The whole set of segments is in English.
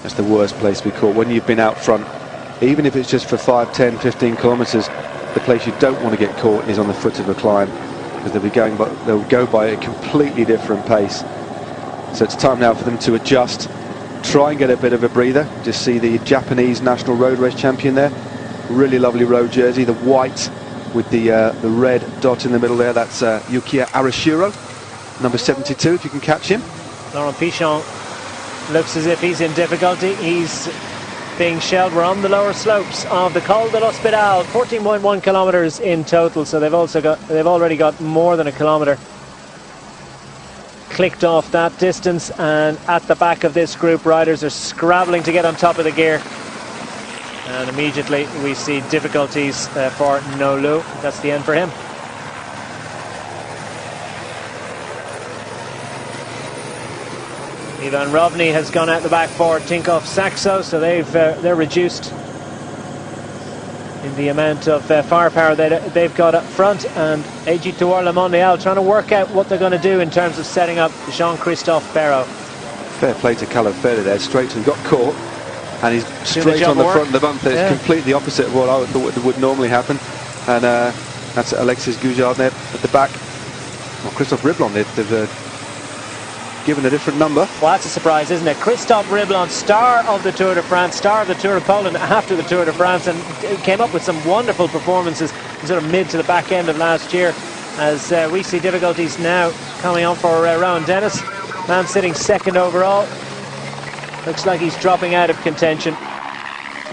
That's the worst place to be caught. When you've been out front, even if it's just for 5, 10, 15 kilometres, the place you don't want to get caught is on the foot of a climb, because they'll go by a completely different pace. So it's time now for them to adjust, try and get a bit of a breather. Just see the Japanese national road race champion there. Really lovely road jersey, the white with the red dot in the middle there. That's Yukiya Arashiro, number 72, if you can catch him. Laurent Pichon looks as if he's in difficulty. He's being shelled. We're on the lower slopes of the Col de l'Hospedale, 14.1 kilometers in total, so they've already got more than a kilometer clicked off that distance. And at the back of this group, riders are scrabbling to get on top of the gear, and immediately we see difficulties for Nolu. That's the end for him. Ivan Rovny has gone out the back for Tinkoff Saxo, so they're reduced in the amount of firepower they've got up front. And AG Tour Le Mondial trying to work out what they're going to do in terms of setting up Jean-Christophe Perrault. Fair play to Caleb Ferrer there, straight and got caught, and he's straight on the front of the bump. It's completely opposite of what I thought would normally happen. And that's Alexis Goujard there at the back. Well, Christophe Riblon, they've given a different number. Well, that's a surprise, isn't it? Christophe Riblon, star of the Tour de France, star of the Tour of Poland after the Tour de France, and came up with some wonderful performances sort of mid to the back end of last year. As we see difficulties now coming on for Rowan Dennis, man sitting second overall. Looks like he's dropping out of contention,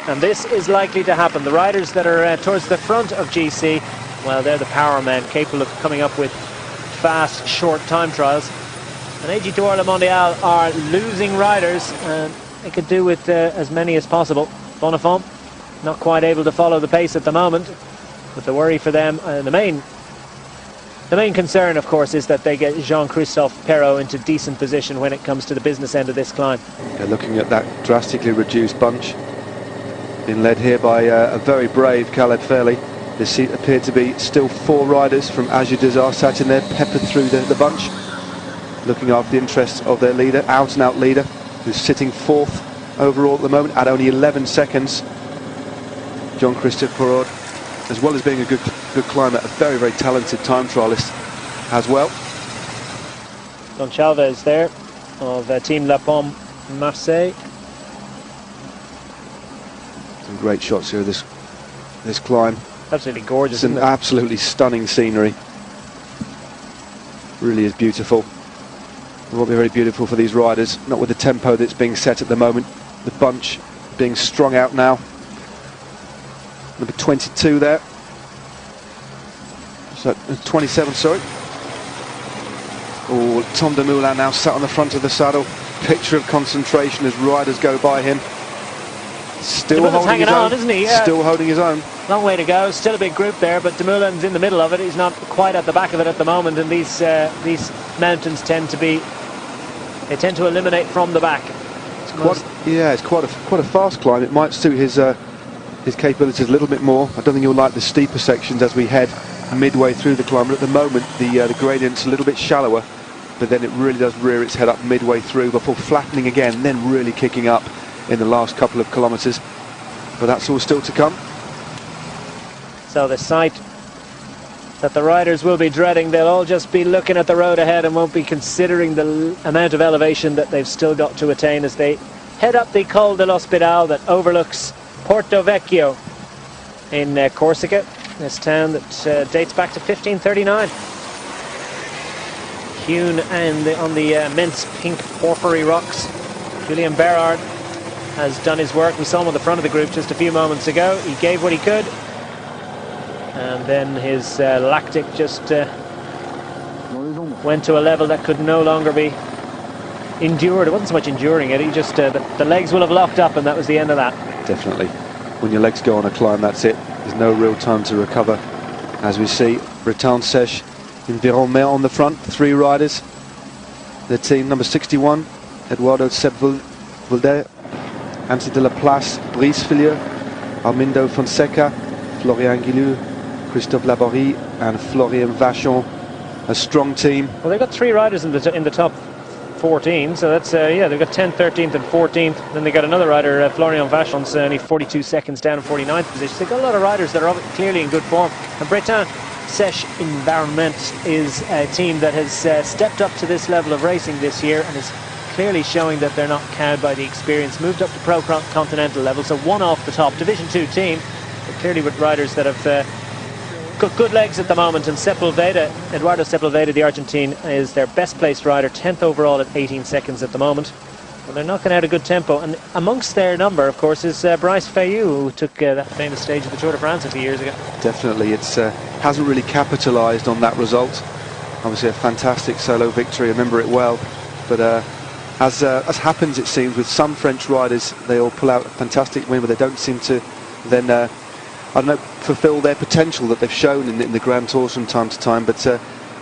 and this is likely to happen. The riders that are towards the front of GC, well, they're the power men, capable of coming up with fast, short time trials. And AG Tour Le Mondial are losing riders, and they could do with as many as possible. Bonifant not quite able to follow the pace at the moment, but the worry for them, the main concern, of course, is that they get Jean-Christophe Perrault into decent position when it comes to the business end of this climb. Yeah, looking at that drastically reduced bunch, being led here by a very brave Khaled Fairley. There appeared to be still 4 riders from Azure Desert sat in there, peppered through the bunch, looking after the interests of their leader, out-and-out leader, who's sitting 4th overall at the moment at only 11 seconds. Jean-Christophe Perrault, as well as being a good climber, a very, very talented time trialist as well. Don Chalves there, of Team La Pomme Marseille. Some great shots here of this climb. Absolutely gorgeous. It's an absolutely stunning scenery. Really is beautiful. It will be very beautiful for these riders, not with the tempo that's being set at the moment. The bunch being strung out now. Number 22 there. So 27, sorry. Oh, Tom Dumoulin now sat on the front of the saddle. Picture of concentration as riders go by him. Still holding his own, isn't he? Yeah. Still holding his own. Long way to go. Still a big group there, but Dumoulin's in the middle of it. He's not quite at the back of it at the moment, and these mountains tend to eliminate from the back. It's quite a fast climb. It might suit his capabilities a little bit more. I don't think he'll like the steeper sections as we head midway through the climb. But at the moment, the gradient's a little bit shallower, but then it really does rear its head up midway through before flattening again, then really kicking up in the last couple of kilometres. But that's all still to come. So the sight that the riders will be dreading, they'll all just be looking at the road ahead and won't be considering the amount of elevation that they've still got to attain as they head up the Col de l'Hospedale that overlooks Porto Vecchio in Corsica, this town that dates back to 1539. Hewn and on the immense pink porphyry rocks. Julien Berard has done his work. We saw him on the front of the group just a few moments ago. He gave what he could, and then his lactic just went to a level that could no longer be endured. It wasn't so much enduring it, he just the legs will have locked up, and that was the end of that. Definitely. When your legs go on a climb, that's it. There's no real time to recover. As we see, Breton Sèche, Environment on the front, 3 riders. The team, number 61, Eduardo Sepulveda, Anthony de la Place, Brice Fillieux, Armindo Fonseca, Florian Guillou, Christophe Laborie and Florian Vachon. A strong team. Well, they've got 3 riders in the top 14, so that's yeah, they've got 10th, 13th and 14th. Then they got another rider, Florian Vachon's only 42 seconds down in 49th position. So they've got a lot of riders that are clearly in good form. And Breton Sèche Environment is a team that has stepped up to this level of racing this year and is clearly showing that they're not cowed by the experience. Moved up to pro continental level, so one off the top Division 2 team, but clearly with riders that have got good legs at the moment. And Eduardo Sepulveda, the Argentine, is their best placed rider, 10th overall at 18 seconds at the moment. Well, they're knocking out a good tempo, and amongst their number, of course, is Bryce Fayou, who took that famous stage of the Tour de France a few years ago. Definitely, it's hasn't really capitalised on that result. Obviously a fantastic solo victory, I remember it well, but as happens, it seems, with some French riders, they all pull out a fantastic win, but they don't seem to then I don't know, fulfil their potential that they've shown in the Grand Tours from time to time. But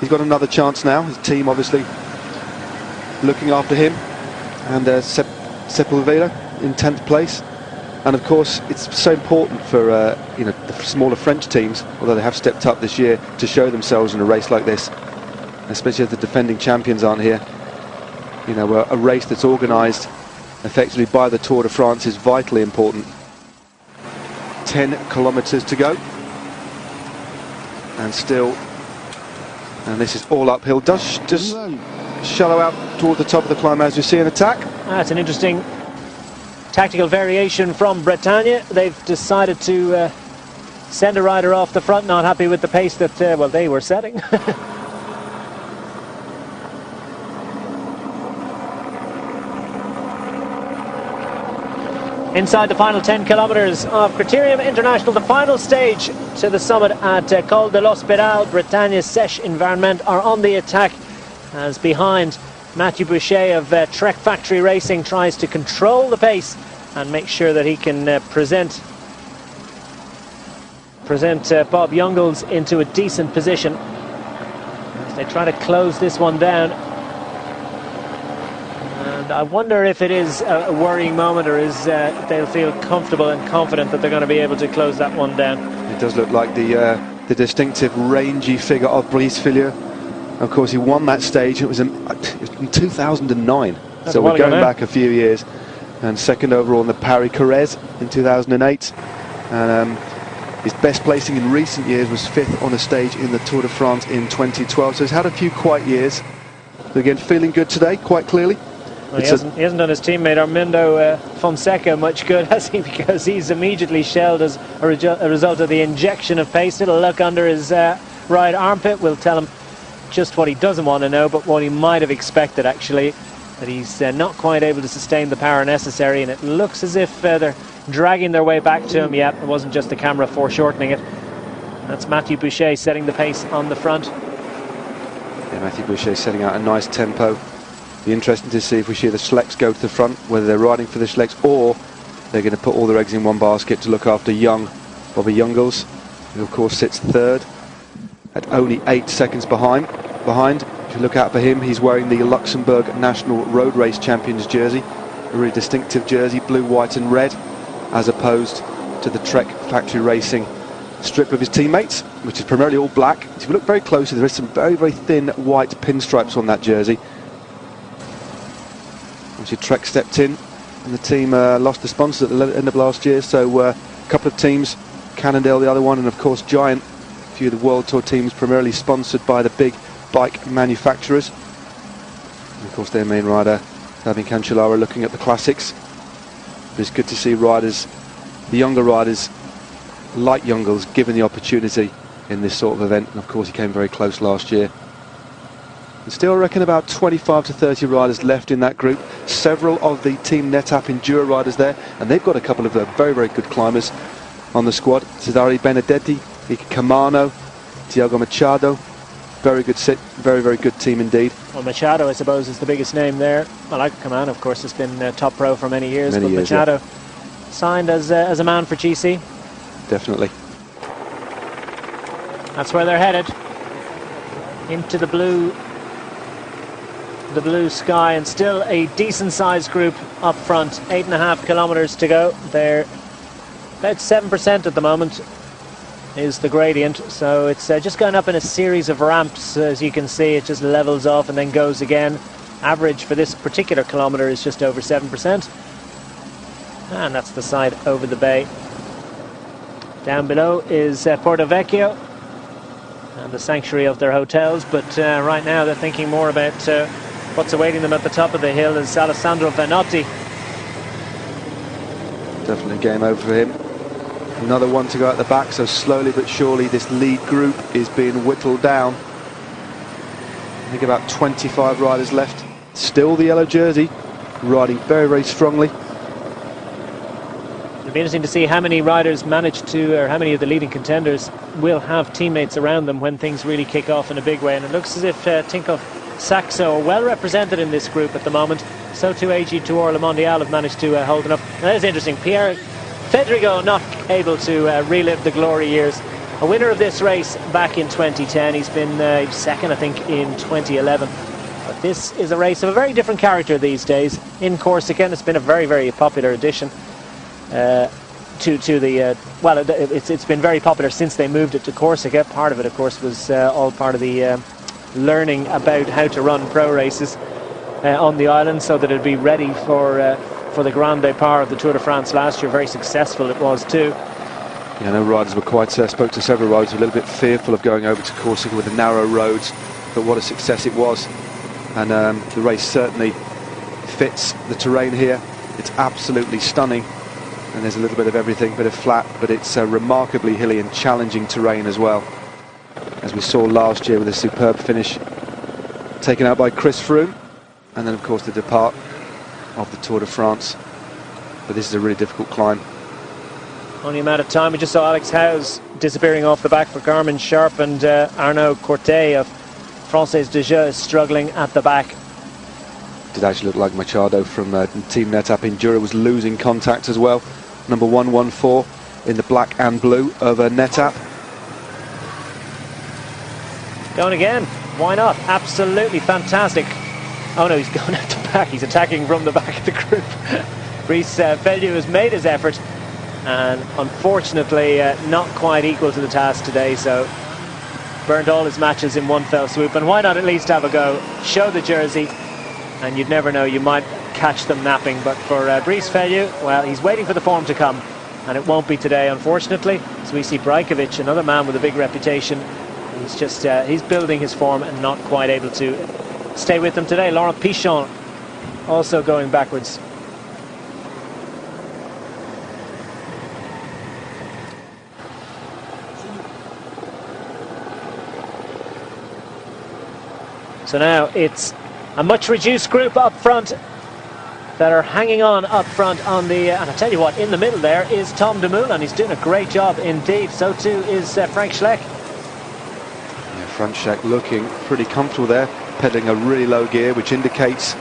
he's got another chance now. His team obviously looking after him, and Sepulveda in 10th place. And of course, it's so important for you know, the smaller French teams, although they have stepped up this year, to show themselves in a race like this, especially if the defending champions aren't here. You know, a race that's organised effectively by the Tour de France is vitally important. 10 kilometres to go, and still, and this is all uphill. Does just shallow out toward the top of the climb as you see an attack. That's an interesting tactical variation from Bretagne. They've decided to send a rider off the front, not happy with the pace that well, they were setting. Inside the final 10 kilometres of Criterium International, the final stage to the summit at Col de l'Hospedal, Bretagne Sèche Environment are on the attack, as behind Mathieu Boucher of Trek Factory Racing tries to control the pace and make sure that he can present Bob Jungels into a decent position as they try to close this one down. I wonder if it is a worrying moment, or is they'll feel comfortable and confident that they're going to be able to close that one down. It does look like the distinctive rangy figure of Brice Filieu. Of course, he won that stage. It was in 2009, so we're going back a few years. And second overall in the Paris-Corrèze in 2008. And his best placing in recent years was 5th on a stage in the Tour de France in 2012. So he's had a few quiet years. But again, feeling good today, quite clearly. Well, he hasn't done his teammate Armindo Fonseca much good, has he? Because he's immediately shelled as a result of the injection of pace. Little look under his right armpit will tell him just what he doesn't want to know, but what he might have expected, actually. That he's not quite able to sustain the power necessary, and it looks as if they're dragging their way back to him. Yeah, it wasn't just the camera foreshortening it. That's Mathieu Boucher setting the pace on the front. Yeah, Mathieu Boucher setting out a nice tempo. Be interesting to see if we see the Schlecks go to the front, whether they're riding for the Schlecks or they're going to put all their eggs in one basket to look after young Bobby Jungels, who of course sits third at only 8 seconds behind. If you look out for him, he's wearing the Luxembourg National Road Race Champions jersey, a really distinctive jersey, blue, white and red, as opposed to the Trek Factory Racing strip of his teammates, which is primarily all black. If you look very closely, there is some very, very thin white pinstripes on that jersey. Obviously Trek stepped in, and the team lost the sponsors at the end of last year, so a couple of teams, Cannondale the other one, and of course Giant, a few of the World Tour teams primarily sponsored by the big bike manufacturers. And of course their main rider, Davin Cancellara, looking at the classics. But it's good to see riders, the younger riders like Jungels, given the opportunity in this sort of event, and of course he came very close last year. And still, I reckon about 25 to 30 riders left in that group. Several of the Team NetApp Enduro riders there, and they've got a couple of very, very good climbers on the squad. Cesare Benedetti, Ike Camano, Tiago Machado. Very good very, very good team indeed. Well, Machado, I suppose, is the biggest name there. Well, Ike Camano, of course, has been top pro for many years, but Machado, yeah, signed as a man for GC. Definitely. That's where they're headed, into the blue sky, and still a decent sized group up front. 8.5 kilometers to go. They're about 7% at the moment is the gradient, so it's just going up in a series of ramps. As you can see, it just levels off and then goes again, Average for this particular kilometre is just over 7%. And that's the side over the bay. Down below is Porto Vecchio and the sanctuary of their hotels, but right now they're thinking more about what's awaiting them at the top of the hill is Alessandro Vanotti. Definitely game over for him. Another one to go at the back, so slowly but surely this lead group is being whittled down. I think about 25 riders left. Still the yellow jersey, riding very, very strongly. It'll be interesting to see how many riders manage to, or how many of the leading contenders will have teammates around them when things really kick off in a big way. And it looks as if Tinkoff Saxo are well represented in this group at the moment. So too AG Tour Le Mondial have managed to hold enough. And that is interesting. Pierre Fedrigo not able to relive the glory years. A winner of this race back in 2010. He's been second, I think, in 2011. But this is a race of a very different character these days in Corsica, and it's been a very, very popular addition to the well, it's been very popular since they moved it to Corsica. Part of it, of course, was all part of the learning about how to run pro races on the island, so that it'd be ready for the Grand Départ of the Tour de France last year. Very successful it was too. Yeah, no riders were quite, spoke to several riders who were a little bit fearful of going over to Corsica with the narrow roads, but what a success it was. And the race certainly fits the terrain here. It's absolutely stunning, and there's a little bit of everything, a bit of flat, but it's remarkably hilly and challenging terrain as well, as we saw last year with a superb finish taken out by Chris Froome, and then of course the depart of the Tour de France. But this is a really difficult climb. Only amount of time. We just saw Alex Howes disappearing off the back for Carmen Sharp, and Arnaud Cortet of Française de Jeux is struggling at the back. Did actually look like Machado from Team NetApp Enduro was losing contact as well. Number 114 in the black and blue of NetApp. Going again. Why not? Absolutely fantastic. Oh no, he's going at the back. He's attacking from the back of the group. Brice Feliu has made his effort, and unfortunately not quite equal to the task today, so burned all his matches in one fell swoop. And why not at least have a go, show the jersey, and you'd never know, you might catch them napping. But for Brice Feliu, well, he's waiting for the form to come, and it won't be today, unfortunately. So we see Brajkovic, another man with a big reputation. He's just he's building his form and not quite able to stay with them today. Laurent Pichon also going backwards. So now it's a much reduced group up front that are hanging on up front on the and I tell you what, in the middle there is Tom Dumoulin. He's doing a great job indeed. So too is Frank Schleck. Yeah, Frank Schleck looking pretty comfortable there, pedaling a really low gear, which indicates,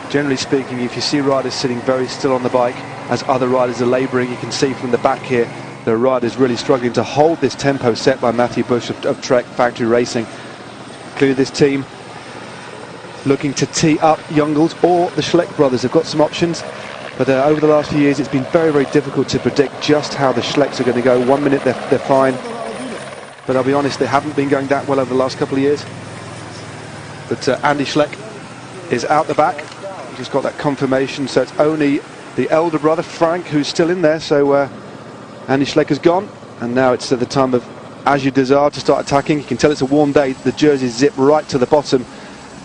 generally speaking, if you see riders sitting very still on the bike as other riders are labouring, you can see from the back here there are riders really struggling to hold this tempo set by Matthew Bush of Trek Factory Racing. Clearly this team looking to tee up Jungels or the Schleck brothers. Have got some options, but over the last few years it's been very, very difficult to predict just how the Schlecks are going to go. 1 minute they're fine, but I'll be honest, they haven't been going that well over the last couple of years. But Andy Schleck is out the back. He's just got that confirmation, so it's only the elder brother Frank who's still in there. So Andy Schleck has gone, and now it's the time of Azure Desire to start attacking. You can tell it's a warm day. The jerseys zip right to the bottom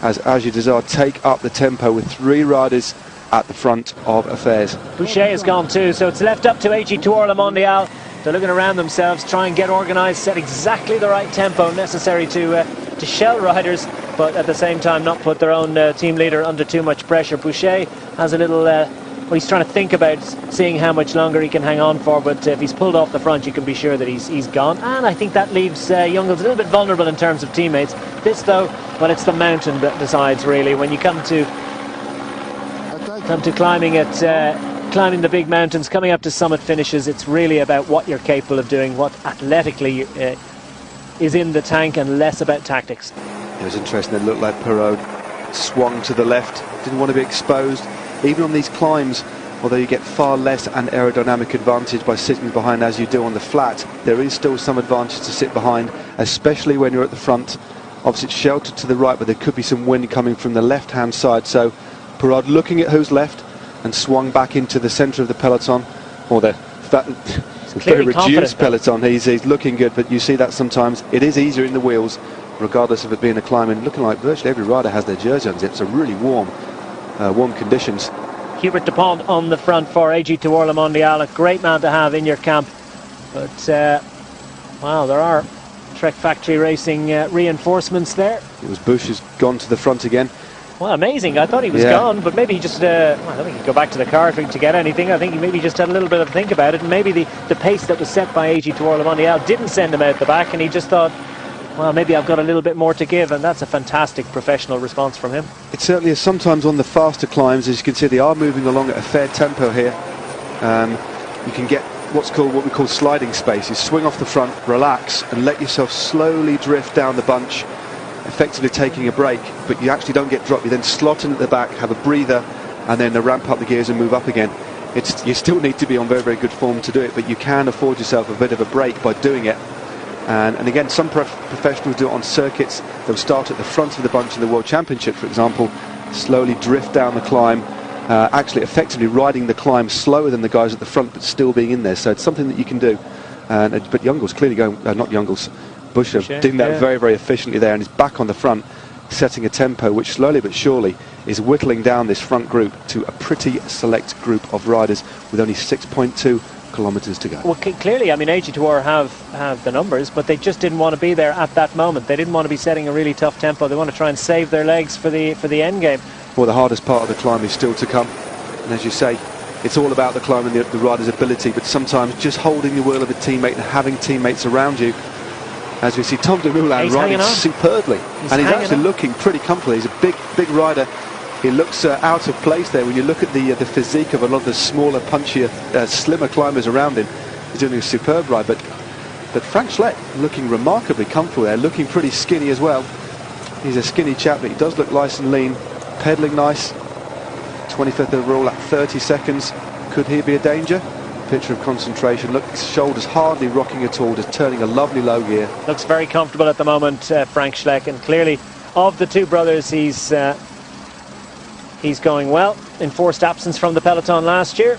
as Azure Desire take up the tempo with 3 riders at the front of affairs. Boucher has gone too, so it's left up to AG Tour Le Mondial. They're looking around themselves, try and get organised, set exactly the right tempo necessary to shell riders, but at the same time not put their own team leader under too much pressure. Boucher has a little, well, he's trying to think about seeing how much longer he can hang on for, but if he's pulled off the front, you can be sure that he's gone. And I think that leaves Jungels a little bit vulnerable in terms of teammates. This though, well, it's the mountain that decides really. When you come to climbing the big mountains, coming up to summit finishes, it's really about what you're capable of doing, what athletically is in the tank, and less about tactics. It was interesting, it looked like Perrault swung to the left, didn't want to be exposed. Even on these climbs, although you get far less an aerodynamic advantage by sitting behind as you do on the flat, there is still some advantage to sit behind, especially when you're at the front Obviously it's sheltered to the right, but there could be some wind coming from the left-hand side. So Perraud looking at who's left and swung back into the centre of the peloton, or the very reduced peloton. He's looking good, but you see that sometimes it is easier in the wheels, regardless of it being a climb. And looking like virtually every rider has their jersey on. It's a really warm conditions. Hubert Dupont on the front for AG Tour Le Mondial, a great man to have in your camp. But wow, there are Trek Factory Racing reinforcements there. It was Bush has gone to the front again. Well, amazing. I thought he was gone, but maybe he just, I don't think he'd go back to the car to get anything. I think he maybe just had a little bit of a think about it, and maybe the pace that was set by AG Tour Le Mondial didn't send him out the back, and he just thought, well, maybe I've got a little bit more to give, and that's a fantastic professional response from him. It certainly is. Sometimes on the faster climbs, as you can see, they are moving along at a fair tempo here. You can get what we call sliding space. You swing off the front, relax, and let yourself slowly drift down the bunch, effectively taking a break, but you actually don't get dropped. You then slot in at the back, have a breather, and then ramp up the gears and move up again. You still need to be on very, very good form to do it, but you can afford yourself a bit of a break by doing it. And again, some professionals do it on circuits. They'll start at the front of the bunch in the World Championship, for example, slowly drift down the climb, actually effectively riding the climb slower than the guys at the front, but still being in there. So it's something that you can do. But Youngle's clearly going, not Youngle's, Bush doing that very, very efficiently there, and is back on the front, setting a tempo which slowly but surely is whittling down this front group to a pretty select group of riders with only 6.2 kilometres to go. Well, clearly, I mean, AG Tour have the numbers, but they just didn't want to be there at that moment. They didn't want to be setting a really tough tempo. They want to try and save their legs for the end game. Well, the hardest part of the climb is still to come, and as you say, it's all about the climb and the rider's ability, but sometimes just holding the wheel of a teammate and having teammates around you. As we see Tom Dumoulin riding superbly, and he's actually looking pretty comfortable. He's a big rider. He looks out of place there when you look at the physique of a lot of the smaller, punchier, slimmer climbers around him. He's doing a superb ride, but Frank Schleck looking remarkably comfortable there, looking pretty skinny as well. He's a skinny chap, but he does look nice and lean, pedalling nice. 25th overall at 30 seconds. Could he be a danger? Picture of concentration. Look, his shoulders hardly rocking at all, just turning a lovely low gear. Looks very comfortable at the moment, Frank Schleck, and clearly of the two brothers, he's going well. Enforced absence from the peloton last year,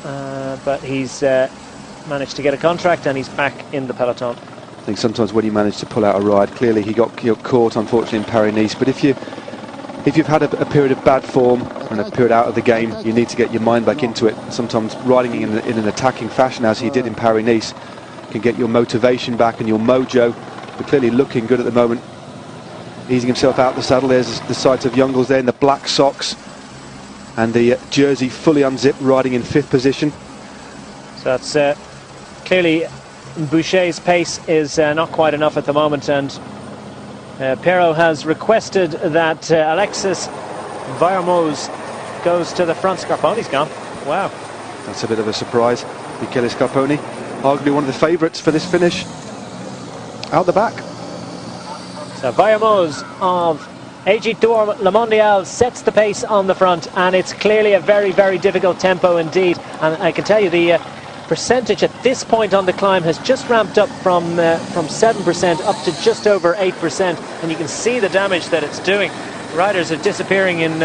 but he's managed to get a contract and he's back in the peloton. I think sometimes when you manage to pull out a ride, clearly he got caught unfortunately in Paris-Nice, but if you've had a period of bad form and a period out of the game, you need to get your mind back into it. Sometimes riding in an attacking fashion, as he did in Paris-Nice, can get your motivation back and your mojo. But clearly looking good at the moment, easing himself out the saddle. There's the sight of Youngles there in the black socks and the jersey fully unzipped, riding in 5th position. So that's clearly Boucher's pace is not quite enough at the moment, and Perraud has requested that Alexis Villermoz goes to the front. Scarponi's gone. Wow. That's a bit of a surprise. Michele Scarponi, arguably one of the favourites for this finish, out the back. So Villermoz of AG Tour Le Mondial sets the pace on the front, and it's clearly a very, very difficult tempo indeed. And I can tell you the percentage at this point on the climb has just ramped up from 7% up to just over 8%, and you can see the damage that it's doing. Riders are disappearing in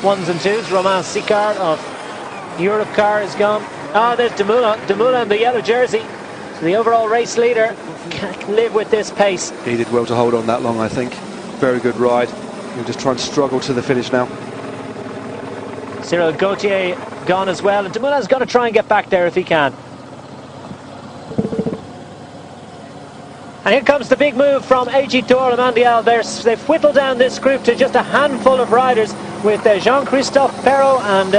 ones and twos. Romain Sicard of Europcar is gone. There's Dumoulin, the yellow jersey. So the overall race leader can't live with this pace. He did well to hold on that long, I think. Very good ride. He'll just try and struggle to the finish now. Cyril Gauthier gone as well, and Dumoulin's got to try and get back there if he can. And here comes the big move from AG Tour Le Mondial. They've whittled down this group to just a handful of riders, with Jean-Christophe Perraud and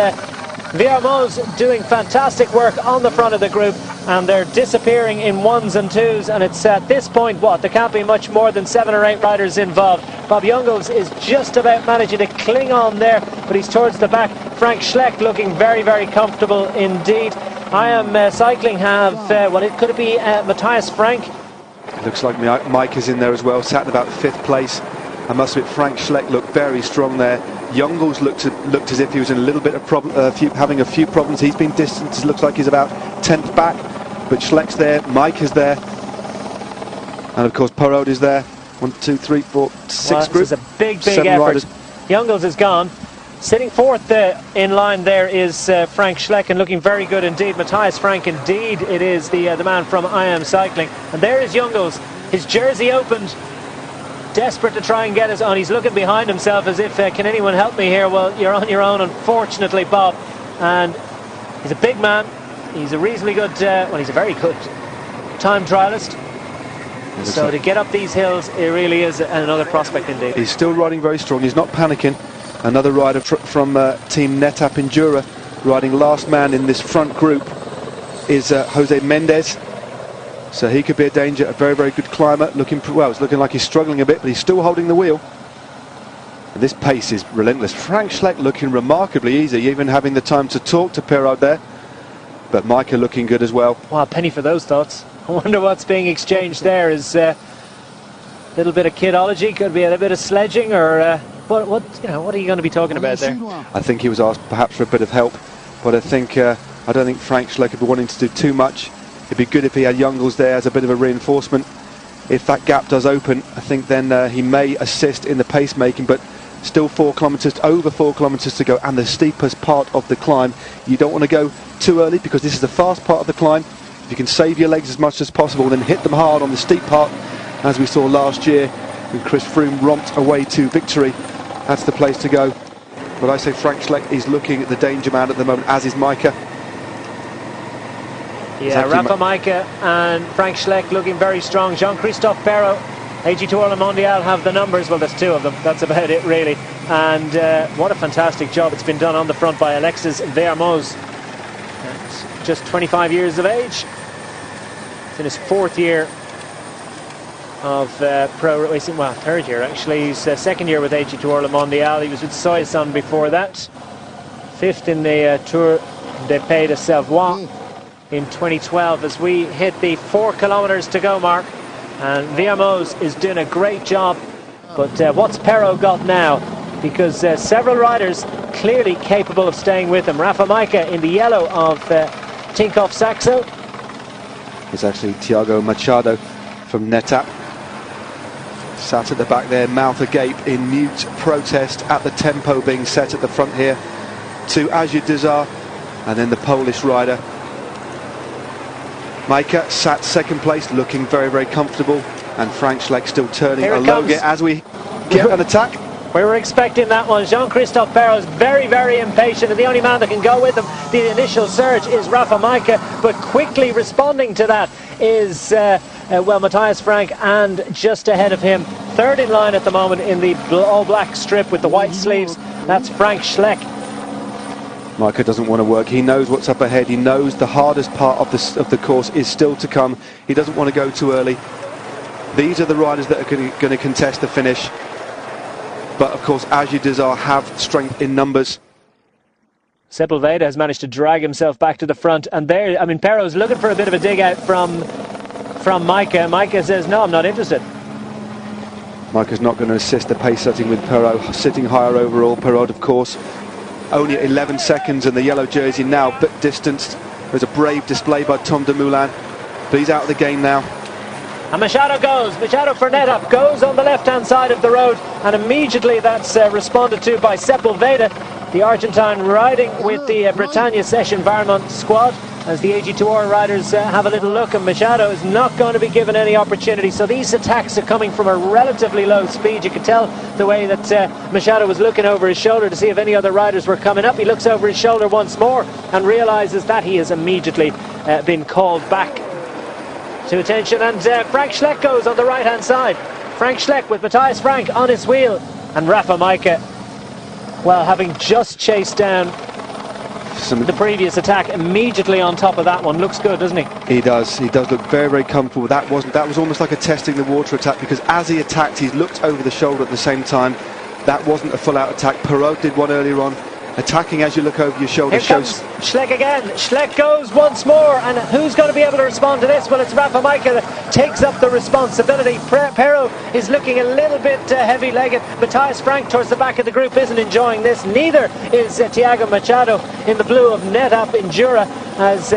Villermoz doing fantastic work on the front of the group, and they're disappearing in ones and twos, and it's at this point, there can't be much more than 7 or 8 riders involved. Bob Youngles is just about managing to cling on there, but he's towards the back. Frank Schleck looking very, very comfortable indeed. I Am Cycling have, could it be Matthias Frank? It looks like Mike is in there as well, sat in about 5th place. I must admit, Frank Schleck looked very strong there. Youngles looked as if he was in a little bit of having a few problems. He's been distanced. It looks like he's about 10th back, but Schleck's there, Mike is there, and of course Perraud is there. 1, 2, 3, 4, 6 well, group. This is a big 7 effort. riders. Youngles is gone. Sitting fourth in line there is Frank Schleck, and looking very good indeed. Matthias Frank, indeed, it is the man from I Am Cycling. And there is Youngles. His jersey opened, desperate to try and get us on. He's looking behind himself as if, can anyone help me here? Well, you're on your own, unfortunately, Bob. And he's a big man. He's a reasonably good, well, he's a very good time trialist. So to get up these hills, it really is another prospect indeed. He's still riding very strong. He's not panicking. Another rider from Team NetApp Endura, riding last man in this front group, is Jose Mendez. So he could be a danger. A very, very good climber. Well, it's looking like he's struggling a bit, but he's still holding the wheel. And this pace is relentless. Frank Schleck looking remarkably easy, even having the time to talk to Perrault there. But Micah looking good as well. Wow, penny for those thoughts. I wonder what's being exchanged there. Is a little bit of kidology, could be a bit of sledging, or what are you going to be talking about there? I think he was asked perhaps for a bit of help, but I don't think Frank Schleck would be wanting to do too much. It'd be good if he had Youngles there as a bit of a reinforcement. If that gap does open, I think then he may assist in the pacemaking, but still 4 kilometres, over 4 kilometres to go, and the steepest part of the climb. You don't want to go too early because this is the fast part of the climb. If you can save your legs as much as possible, then hit them hard on the steep part, as we saw last year when Chris Froome romped away to victory. That's the place to go. But I say Frank Schleck is looking at the danger man at the moment, as is Micah. Yeah, Rafa Micah and Frank Schleck looking very strong. Jean-Christophe Perrault, AG2R Le Mondial have the numbers. Well, there's 2 of them. That's about it, really. And what a fantastic job it's been done on the front by Alexis Vermoz. Just 25 years of age. It's in his 4th year of pro racing. Well, 3rd year actually. He's 2nd year with AG2R Le Mondial. He was with Soisson before that. 5th in the Tour de Pays de Savoie in 2012. As we hit the 4 kilometres to go mark, and Vermoz is doing a great job. But what's Perrault got now? Because several riders clearly capable of staying with him. Rafa Micah in the yellow of Tinkoff Saxo. It's actually Thiago Machado from NetApp. Sat at the back there, mouth agape in mute protest at the tempo being set at the front here to Azure Dizar, and then the Polish rider. Micah sat 2nd place, looking very, very comfortable, and Frank Schleck still turning a low gear as we get an attack. We were expecting that one. Jean-Christophe Perrault is very, very impatient, and the only man that can go with him, the initial surge, is Rafa Micah, but quickly responding to that is, well, Matthias Frank, and just ahead of him, 3rd in line at the moment in the all-black strip with the white sleeves, that's Frank Schleck. Micah doesn't want to work. He knows what's up ahead. He knows the hardest part of the course is still to come. He doesn't want to go too early. These are the riders that are going to contest the finish. But of course, Azure Dizar have strength in numbers. Sepulveda has managed to drag himself back to the front, and there, I mean, Perrault's looking for a bit of a dig out from Micah. Micah says, no, I'm not interested. Micah's not going to assist the pace setting with Perrault sitting higher overall. Perrault, of course, only at 11 seconds, and the yellow jersey now but distanced. There's a brave display by Tom Dumoulin, but he's out of the game now. And Machado for NetApp goes on the left-hand side of the road, and immediately that's responded to by Sepulveda, the Argentine riding with the Britannia Session Varmont squad, as the AG2R riders have a little look, and Machado is not going to be given any opportunity. So these attacks are coming from a relatively low speed. You could tell the way that Machado was looking over his shoulder to see if any other riders were coming up. He looks over his shoulder once more and realises that he has immediately been called back to attention, and Frank Schleck goes on the right hand side. Frank Schleck with Matthias Frank on his wheel, and Rafa Micah, well, having just chased down the previous attack, immediately on top of that one. Looks good, doesn't he? He does look very, very comfortable. That was almost like a testing the water attack, because as he attacked, he's looked over the shoulder at the same time. That wasn't a full out attack. Perrault did one earlier on. Attacking as you look over your shoulder. Here comes Schleck again. Schleck goes once more, and who's going to be able to respond to this? Well, it's Rafa Micah that takes up the responsibility. Perrault is looking a little bit heavy-legged. Matthias Frank towards the back of the group isn't enjoying this. Neither is Thiago Machado in the blue of NetApp Endura, as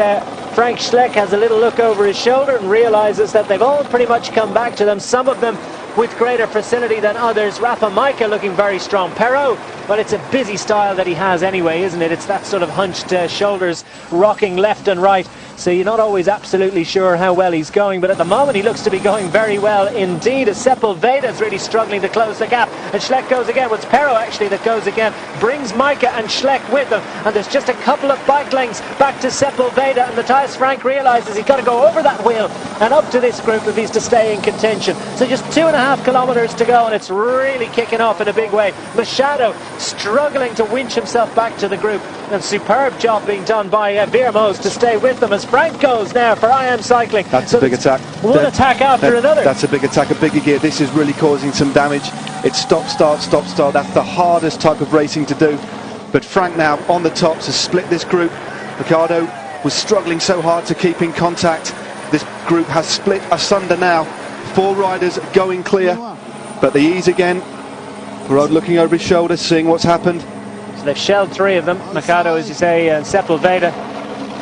Frank Schleck has a little look over his shoulder and realises that they've all pretty much come back to them. Some of them with greater facility than others. Rafa Majka looking very strong. Perrault, well, it's a busy style that he has anyway, isn't it? It's that sort of hunched shoulders rocking left and right, so you're not always absolutely sure how well he's going, but at the moment he looks to be going very well indeed. As Sepulveda is really struggling to close the gap, and Schleck goes again. Well, it's Perrault actually that goes again, brings Majka and Schleck with them, and there's just a couple of bike lengths back to Sepulveda, and Matthias Frank realises he's got to go over that wheel and up to this group if he's to stay in contention. So just 2.5 kilometres to go, and it's really kicking off in a big way. Machado struggling to winch himself back to the group, and superb job being done by Veermos to stay with them as Frank goes now for IM Cycling. That's a big attack. One attack after another. That's a big attack, a bigger gear. This is really causing some damage. It's stop, start, stop, start. That's the hardest type of racing to do. But Frank now on the tops has split this group. Ricardo was struggling so hard to keep in contact. This group has split asunder now. 4 riders going clear, but the ease again. Rod looking over his shoulder, seeing what's happened. So they've shelled 3 of them. Machado, as you say, and Sepulveda.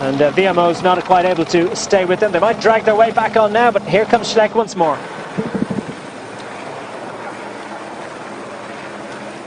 And Veermos not quite able to stay with them. They might drag their way back on now, but here comes Schleck once more.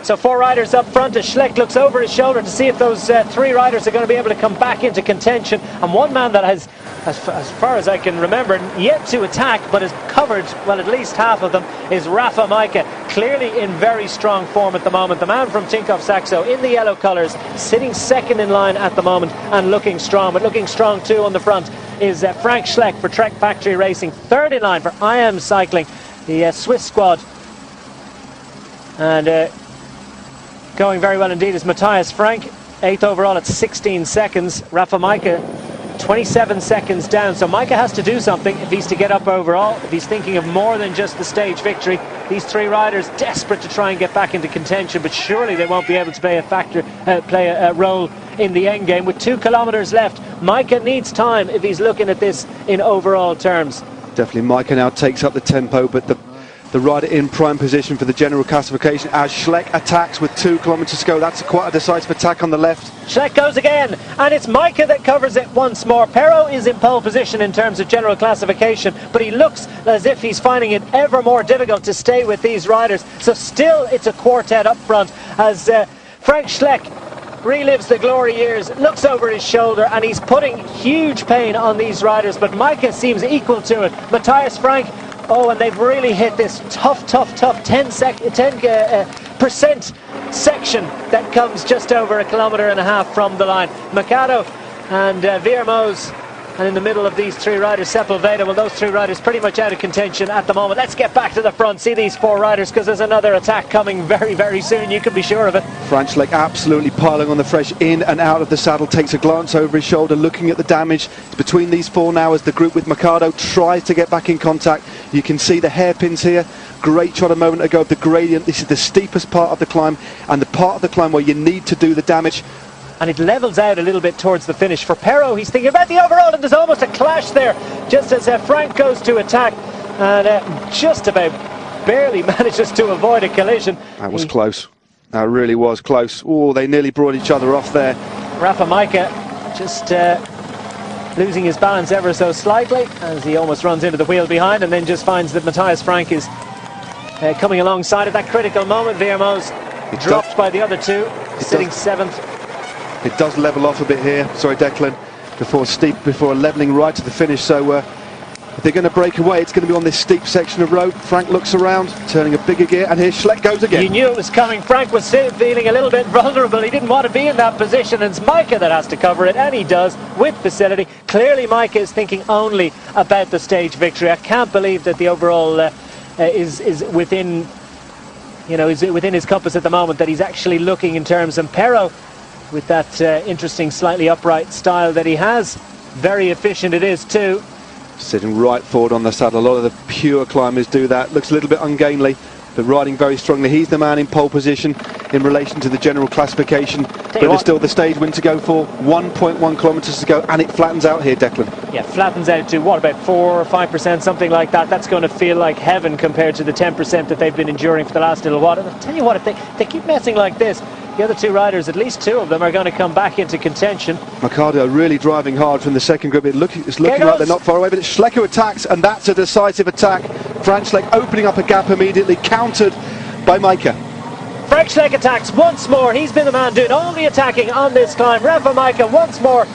So 4 riders up front as Schleck looks over his shoulder to see if those 3 riders are going to be able to come back into contention. And one man that has, as far as I can remember, yet to attack but has covered, well, at least half of them, is Rafa Majka. Clearly in very strong form at the moment. The man from Tinkoff Saxo in the yellow colours, sitting second in line at the moment and looking strong. But looking strong too on the front is Frank Schleck for Trek Factory Racing. Third in line for IM Cycling, the Swiss squad. And going very well indeed is Matthias Frank, 8th overall at 16 seconds. Rafa Majka 27 seconds down, so Majka has to do something if he's to get up overall, if he's thinking of more than just the stage victory. These 3 riders desperate to try and get back into contention, but surely they won't be able to play a role in the end game. With 2 kilometres left, Majka needs time if he's looking at this in overall terms. Definitely Majka now takes up the tempo, but the rider in prime position for the general classification as Schleck attacks with 2 kilometres to go. That's quite a decisive attack on the left. Schleck goes again, and it's Majka that covers it once more. Perrault is in pole position in terms of general classification, but he looks as if he's finding it ever more difficult to stay with these riders. So still it's a quartet up front as Frank Schleck relives the glory years, looks over his shoulder, and he's putting huge pain on these riders, but Majka seems equal to it. Matthias Frank, oh, and they've really hit this tough 10% section that comes just over 1.5 kilometres from the line. Machado and Veermos, and in the middle of these 3 riders, Sepulveda. Well, those 3 riders pretty much out of contention at the moment. Let's get back to the front, see these 4 riders, because there's another attack coming very, very soon, you can be sure of it. Frank Schleck absolutely piling on the fresh, in and out of the saddle, takes a glance over his shoulder, looking at the damage. It's between these 4 now as the group with Machado tries to get back in contact. You can see the hairpins here. Great shot a moment ago of the gradient. This is the steepest part of the climb, and the part of the climb where you need to do the damage. And it levels out a little bit towards the finish. For Perrault, he's thinking about the overall, and there's almost a clash there just as Frank goes to attack, and just about barely manages to avoid a collision. That was close. That really was close. Oh, they nearly brought each other off there. Rafa Majka just losing his balance ever so slightly as he almost runs into the wheel behind, and then just finds that Matthias Frank is coming alongside at that critical moment. Veermos dropped by the other 2, sitting 7th. It does level off a bit here, sorry Declan, before levelling right to the finish. So if they're going to break away, it's going to be on this steep section of road. Frank looks around, turning a bigger gear, and here Schleck goes again. You knew it was coming. Frank was feeling a little bit vulnerable. He didn't want to be in that position, and it's Majka that has to cover it, and he does with facility. Clearly Majka is thinking only about the stage victory. I can't believe that the overall is within, is within his compass at the moment, that he's actually looking in terms. And Perrault, with that interesting slightly upright style that he has, very efficient it is too. Sitting right forward on the saddle. A lot of the pure climbers do that. Looks a little bit ungainly, but riding very strongly. He's the man in pole position in relation to the general classification, but there's still the stage win to go for. 1.1 kilometres to go, and it flattens out here, Declan. Yeah, flattens out to what, about 4 or 5%, something like that. That's going to feel like heaven compared to the 10% that they've been enduring for the last little while. And I'll tell you what, if they keep messing like this, the other 2 riders, at least 2 of them, are going to come back into contention. Machado really driving hard from the second group. It's looking like they're not far away, but it's Schleck who attacks, and that's a decisive attack Frank Schleck opening up a gap immediately, countered by Micah. Frank Schleck attacks once more. He's been the man doing all the attacking on this climb. Rafa Micah once more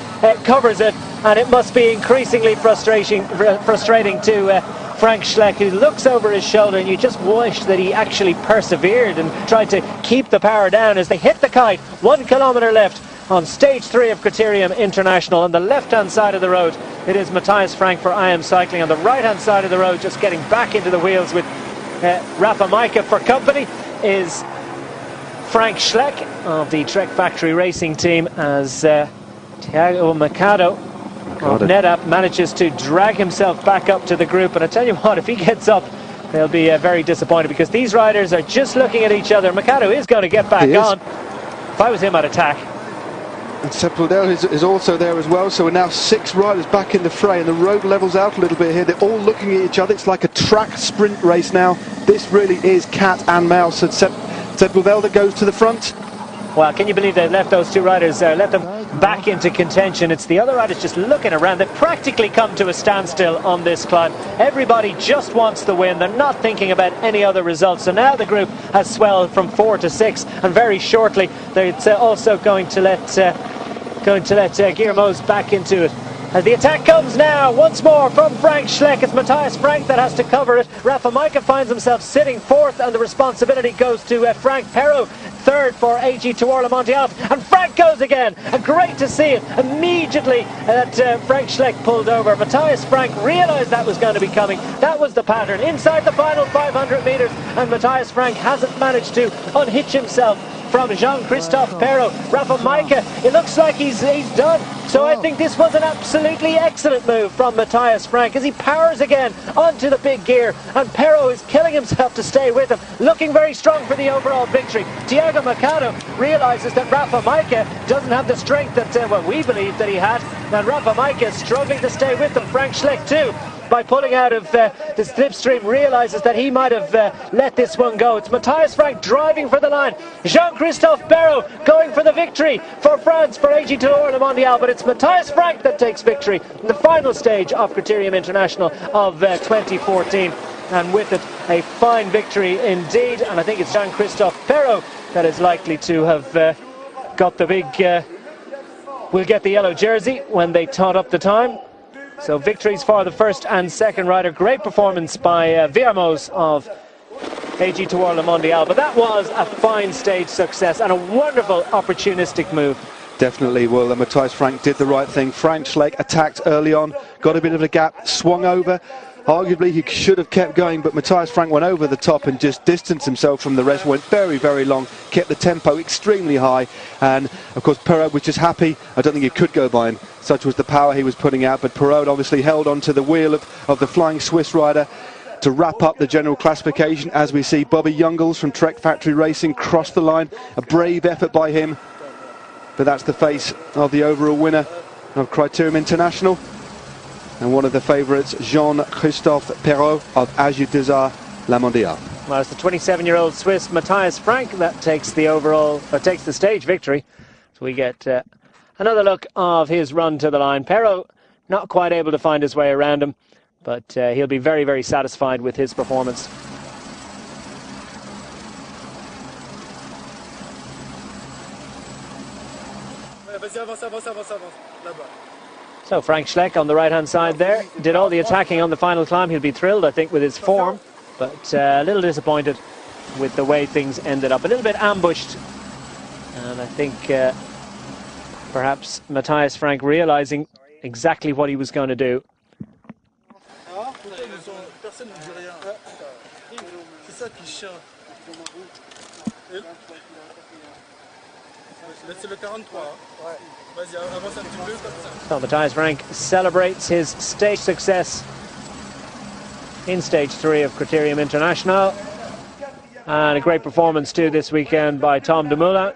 covers it, and it must be increasingly frustrating to Frank Schleck, who looks over his shoulder, and you just wish that he actually persevered and tried to keep the power down as they hit the kite. 1 kilometre left on stage 3 of Criterium International. On the left-hand side of the road, it is Matthias Frank for IM Cycling. On the right-hand side of the road, just getting back into the wheels with Rafa Micah for company, is Frank Schleck of the Trek Factory Racing Team, as Thiago Mercado of NetApp manages to drag himself back up to the group. And I tell you what, if he gets up, they'll be very disappointed, because these riders are just looking at each other. Mercado is going to get back on. If I was him, I'd attack. And Sepúlveda is also there as well, so we're now 6 riders back in the fray, and the road levels out a little bit here. They're all looking at each other. It's like a track sprint race now. This really is cat and mouse, and Sepúlveda goes to the front. Well, can you believe they've left those 2 riders, let them back into contention? It's the other riders just looking around. They've practically come to a standstill on this climb. Everybody just wants the win. They're not thinking about any other results. So now the group has swelled from 4 to 6, and very shortly they're also going to let Guillermo's back into it. As the attack comes now, once more from Frank Schleck. It's Matthias Frank that has to cover it. Rafa Micah finds himself sitting 4th, and the responsibility goes to Frank Perrault, 3rd for AG Tour Le Mondial. And Frank goes again, and great to see it. Immediately that Frank Schleck pulled over, Matthias Frank realised that was going to be coming. That was the pattern. Inside the final 500 metres, and Matthias Frank hasn't managed to unhitch himself from Jean-Christophe Perrault. Rafa Micah, it looks like he's done. So I think this was an absolutely excellent move from Matthias Frank, as he powers again onto the big gear, and Perrault is killing himself to stay with him, looking very strong for the overall victory. Thiago Mercado realises that Rafa Micah doesn't have the strength that we believed that he had, and Rafa Micah is struggling to stay with him. Frank Schleck too, by pulling out of the slipstream, realises that he might have let this one go. It's Matthias Frank driving for the line. Jean-Christophe Perrault going for the victory for France, for AG Tour Le Mondial, but it's Matthias Frank that takes victory in the final stage of Criterium International of 2014. And with it, a fine victory indeed. And I think it's Jean-Christophe Perrault that is likely to have got the big... will get the yellow jersey when they tot up the time. So victories for the 1st and 2nd rider. Great performance by Guillermo's of AG Tour Le Mondial. But that was a fine stage success and a wonderful opportunistic move. Definitely. Well, Matthias Frank did the right thing. Frank Schleck attacked early on, got a bit of a gap, swung over. Arguably he should have kept going, but Matthias Frank went over the top and just distanced himself from the rest, went very, very long, kept the tempo extremely high, and of course Perrault was just happy. I don't think he could go by him, such was the power he was putting out, but Perrault obviously held on to the wheel of the flying Swiss rider to wrap up the general classification, as we see Bobby Jungels from Trek Factory Racing cross the line. A brave effort by him, but that's the face of the overall winner of Criterium International, and one of the favourites, Jean-Christophe Perrault of AG Tour Le Mondial. Well, it's the 27-year-old Swiss Matthias Frank that takes the stage victory. So we get another look of his run to the line. Perrault not quite able to find his way around him, but he'll be very, very satisfied with his performance. So Frank Schleck on the right-hand side there did all the attacking on the final climb. He'll be thrilled, I think, with his form, but a little disappointed with the way things ended up. A little bit ambushed, and I think perhaps Matthias Frank realising exactly what he was going to do. So Matthias Frank celebrates his stage success in stage 3 of Criterium International, and a great performance too this weekend by Tom Dumoulin,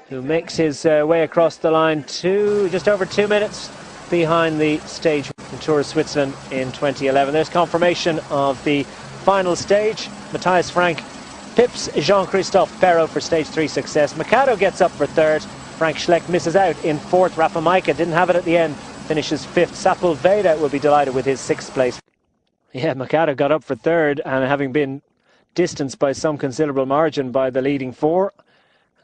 who makes his way across the line to just over 2 minutes behind the stage in Tour of Switzerland in 2011. There's confirmation of the final stage. Matthias Frank pips Jean-Christophe Perrault for stage 3 success. Mercado gets up for 3rd. Frank Schleck misses out in 4th. Rafa Micah didn't have it at the end, finishes 5th. Sepúlveda will be delighted with his 6th place. Yeah, Mikado got up for third, and having been distanced by some considerable margin by the leading four,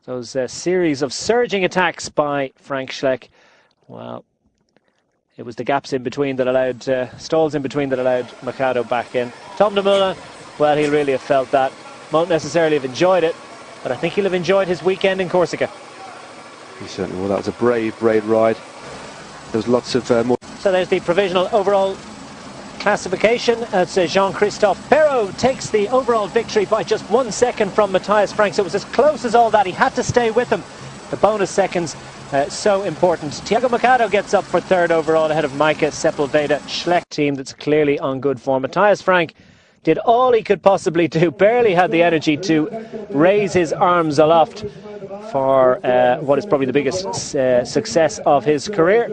those series of surging attacks by Frank Schleck, well, it was the gaps in between that allowed, stalls in between that allowed Mikado back in. Tom Dumoulin, well, he'll really have felt that. Won't necessarily have enjoyed it, but I think he'll have enjoyed his weekend in Corsica. He certainly will. That was a brave ride. There was lots of more. So there's the provisional overall classification. It's Jean-Christophe Perrault takes the overall victory by just 1 second from Matthias Frank. So it was as close as all that. He had to stay with him. The bonus seconds, so important. Thiago Mikado gets up for third overall ahead of Maika Sepulveda. Schleck team that's clearly on good form. Matthias Frank did all he could possibly do. Barely had the energy to raise his arms aloft for what is probably the biggest success of his career.